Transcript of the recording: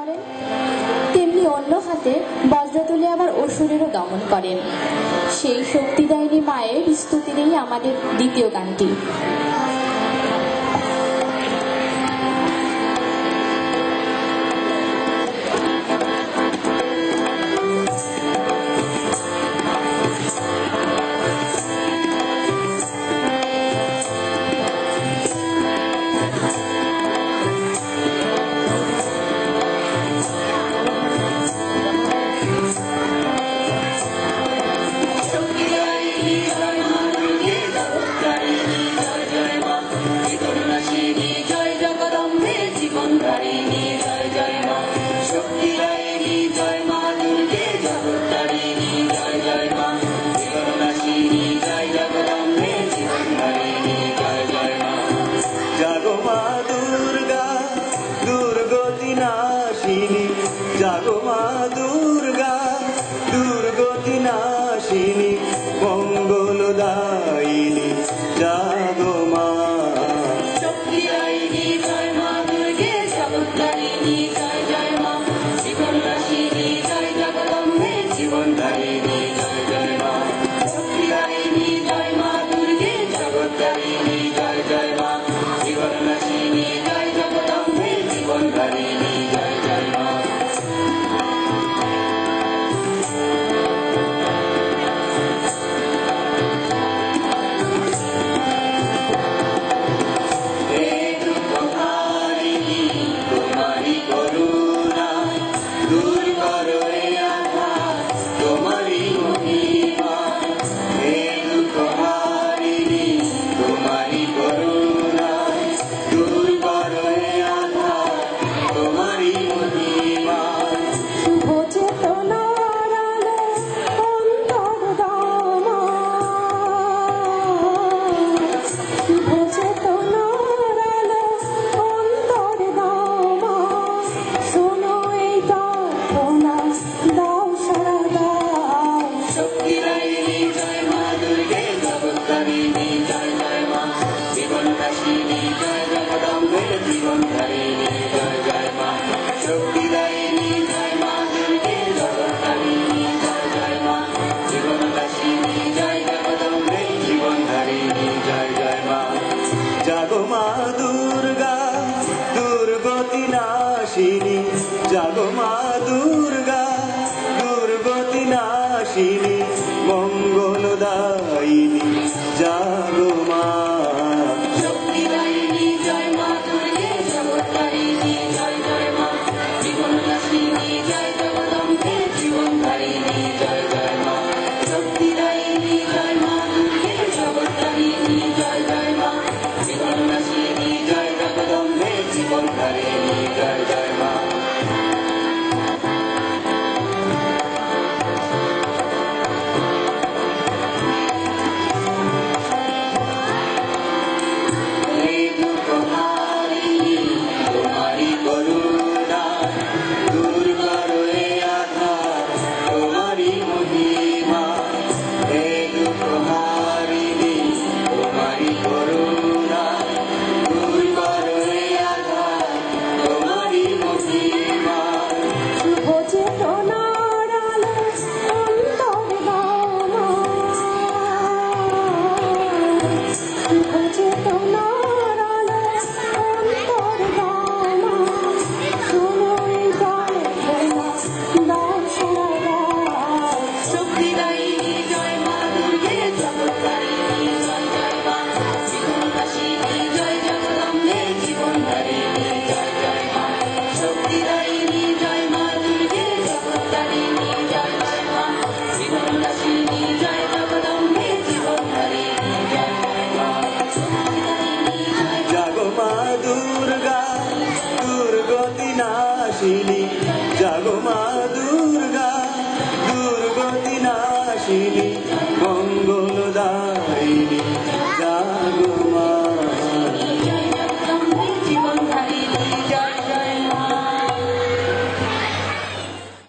করেন, তেমনি অন্য হাতে বজ্র তুলে আবার অসুরেরও দমন করেন। সেই শক্তিদায়িনী মায়ের স্তুতিতেই আমাদের দ্বিতীয় গানটি। জাগো মা দুর্গা দুর্গতি নাশিনী মঙ্গলদায়িনী জাগো মা শক্তিদায়িনী জয় মা দুর্গে জগৎতারিণী জয় জয় মা জীবন নাশিনী জয় জগদম্বে জীবন ধারিণী জয় জয় মা শক্তিদায়িনী জয় মা দুর্গে জগৎতারিণী জয় জয় মা জীবন নাশিনী জয় জগদম্বে জীবন ধারিণী জয় জয় মা জীবন ধারিণী জয় জয় মা শক্তিদায়িনী জয় মা দুর্গে জগৎতারিণী জয় জয় মা জীবন নাশিনী জয় জগদম্বে জীবন ধারিণী জয় জয় মা জাগো মা দুর্গা দুর্গতি নাশিনী জাগো মা দুর্গা দুর্গতি নাশিনী মঙ্গলদায়িনী জাগো মা শক্তিদায়িনী জয় মা দুর্গে জগৎতারিণী জয় জয় মা জীবন নাশিনী জয় জগদম্বে জীবন ধারিণী জয় জয় মা শক্তিদায়িনী জয় মা দুর্গে জগৎতারিণী জয় জয় মা জীবন নাশিনী জয় জগদম্বে জীবন ধারিণী জয় জয় মা জাগো মা দুর্গা দুর্গতি নাশিনী মঙ্গলদায়িনী জাগো